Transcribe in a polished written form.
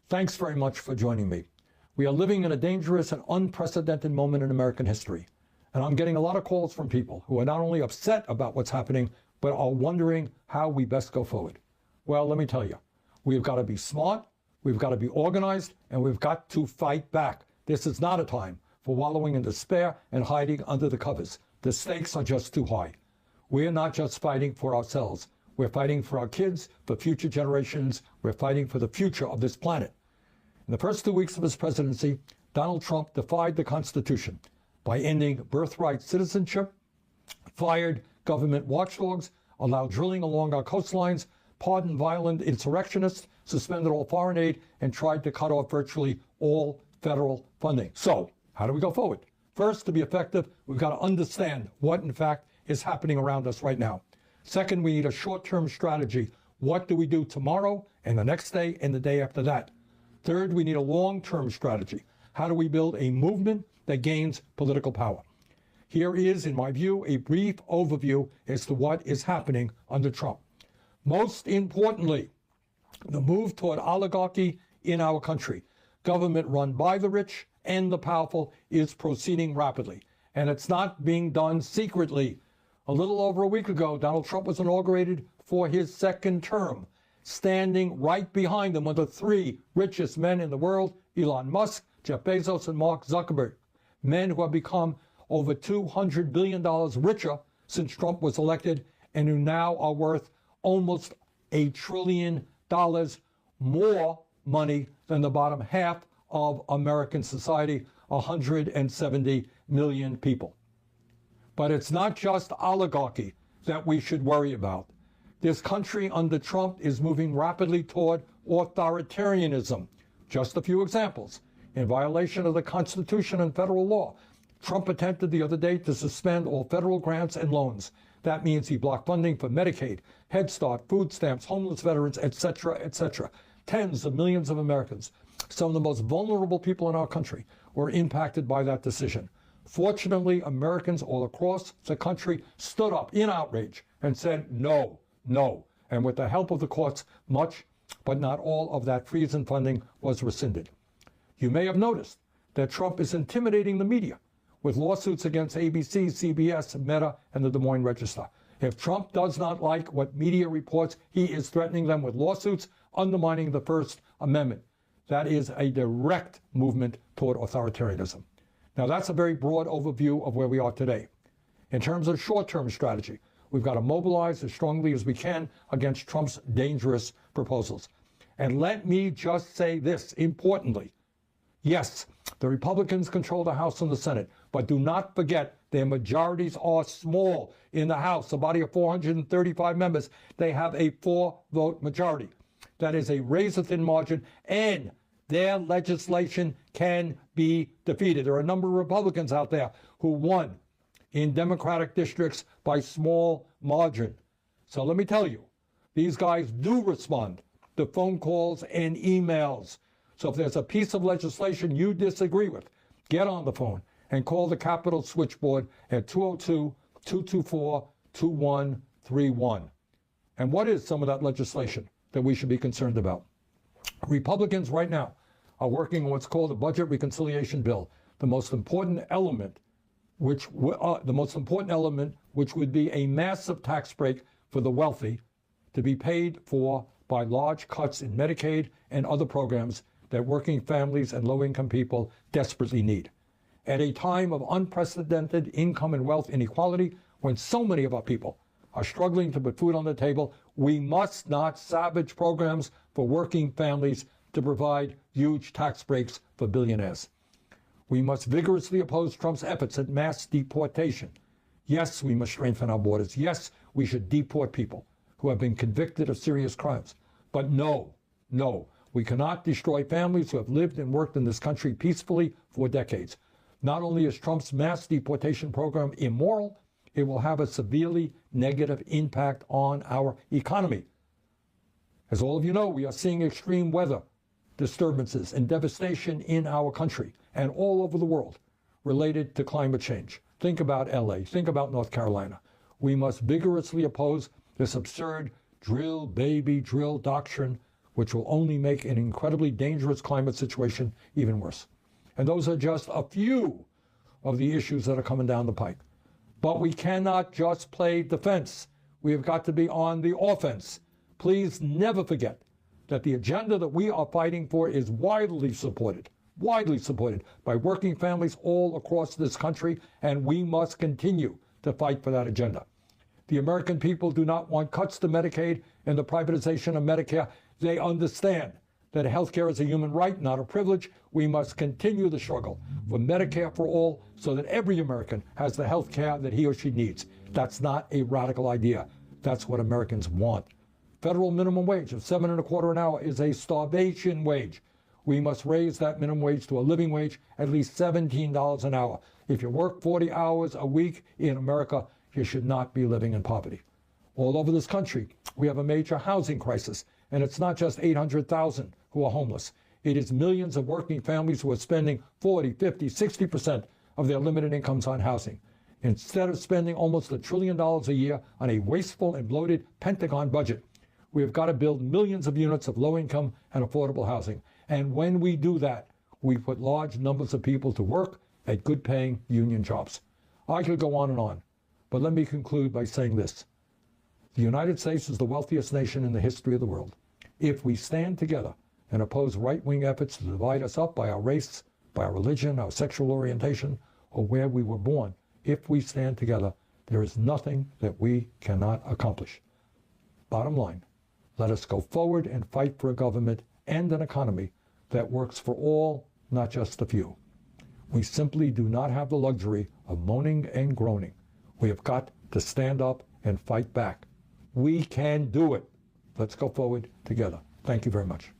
Thanks very much for joining me. We are living in a dangerous and unprecedented moment in American history. And I'm getting a lot of calls from people who are not only upset about what's happening, but are wondering how we best go forward. Well, let me tell you, we've got to be smart, we've got to be organized, and we've got to fight back. This is not a time for wallowing in despair and hiding under the covers. The stakes are just too high. We're not just fighting for ourselves. We're fighting for our kids, for future generations. We're fighting for the future of this planet. In the first 2 weeks of his presidency, Donald Trump defied the Constitution by ending birthright citizenship, fired government watchdogs, allowed drilling along our coastlines, pardoned violent insurrectionists, suspended all foreign aid, and tried to cut off virtually all federal funding. So, how do we go forward? First, to be effective, we've got to understand what, in fact, is happening around us right now. Second, we need a short-term strategy. What do we do tomorrow and the next day and the day after that? Third, we need a long-term strategy. How do we build a movement that gains political power? Here is, in my view, a brief overview as to what is happening under Trump. Most importantly, the move toward oligarchy in our country, government run by the rich and the powerful, is proceeding rapidly. And it's not being done secretly. A little over a week ago, Donald Trump was inaugurated for his second term. Standing right behind him were the three richest men in the world, Elon Musk, Jeff Bezos, and Mark Zuckerberg. Men who have become over $200 billion richer since Trump was elected and who now are worth almost $1 trillion more money than the bottom half of American society, 170 million people. But it's not just oligarchy that we should worry about. This country under Trump is moving rapidly toward authoritarianism. Just a few examples. In violation of the Constitution and federal law, Trump attempted the other day to suspend all federal grants and loans. That means he blocked funding for Medicaid, Head Start, food stamps, homeless veterans, etc., etc. Tens of millions of Americans, some of the most vulnerable people in our country, were impacted by that decision. Fortunately, Americans all across the country stood up in outrage and said, no, no. And with the help of the courts, much, but not all of that freeze in funding was rescinded. You may have noticed that Trump is intimidating the media with lawsuits against ABC, CBS, Meta, and the Des Moines Register. If Trump does not like what media reports, he is threatening them with lawsuits, undermining the First Amendment. That is a direct movement toward authoritarianism. Now, that's a very broad overview of where we are today. In terms of short-term strategy, we've got to mobilize as strongly as we can against Trump's dangerous proposals. And let me just say this, importantly. Yes, the Republicans control the House and the Senate, but do not forget their majorities are small. In the House, a body of 435 members, they have a 4-vote majority. That is a razor-thin margin, and their legislation can be defeated. There are a number of Republicans out there who won in Democratic districts by small margin. So let me tell you, these guys do respond to phone calls and emails. So if there's a piece of legislation you disagree with, get on the phone and call the Capitol switchboard at 202-224-2131. And what is some of that legislation that we should be concerned about? Republicans right now are working on what's called a budget reconciliation bill. The most important element, which would be a massive tax break for the wealthy, to be paid for by large cuts in Medicaid and other programs that working families and low-income people desperately need. At a time of unprecedented income and wealth inequality, when so many of our people are struggling to put food on the table, we must not savage programs for working families to provide huge tax breaks for billionaires. We must vigorously oppose Trump's efforts at mass deportation. Yes, we must strengthen our borders. Yes, we should deport people who have been convicted of serious crimes. But no, we cannot destroy families who have lived and worked in this country peacefully for decades. Not only is Trump's mass deportation program immoral, it will have a severely negative impact on our economy. As all of you know, we are seeing extreme weather disturbances and devastation in our country and all over the world related to climate change. Think about LA, think about North Carolina. We must vigorously oppose this absurd drill, baby, drill doctrine, which will only make an incredibly dangerous climate situation even worse. And those are just a few of the issues that are coming down the pike. But we cannot just play defense. We have got to be on the offense. Please never forget that the agenda that we are fighting for is widely supported by working families all across this country, and we must continue to fight for that agenda. The American people do not want cuts to Medicaid and the privatization of Medicare. They understand that health care is a human right, not a privilege. We must continue the struggle for Medicare for all so that every American has the health care that he or she needs. That's not a radical idea. That's what Americans want. Federal minimum wage of $7.25 an hour is a starvation wage. We must raise that minimum wage to a living wage, at least $17 an hour. If you work 40 hours a week in America, you should not be living in poverty. All over this country, we have a major housing crisis, and it's not just 800,000 who are homeless. It is millions of working families who are spending 40, 50, 60% of their limited incomes on housing. Instead of spending almost $1 trillion a year on a wasteful and bloated Pentagon budget, we have got to build millions of units of low-income and affordable housing. And when we do that, we put large numbers of people to work at good-paying union jobs. I could go on, but let me conclude by saying this. The United States is the wealthiest nation in the history of the world. If we stand together and oppose right-wing efforts to divide us up by our race, by our religion, our sexual orientation, or where we were born, if we stand together, there is nothing that we cannot accomplish. Bottom line, let us go forward and fight for a government and an economy that works for all, not just a few. We simply do not have the luxury of moaning and groaning. We have got to stand up and fight back. We can do it. Let's go forward together. Thank you very much.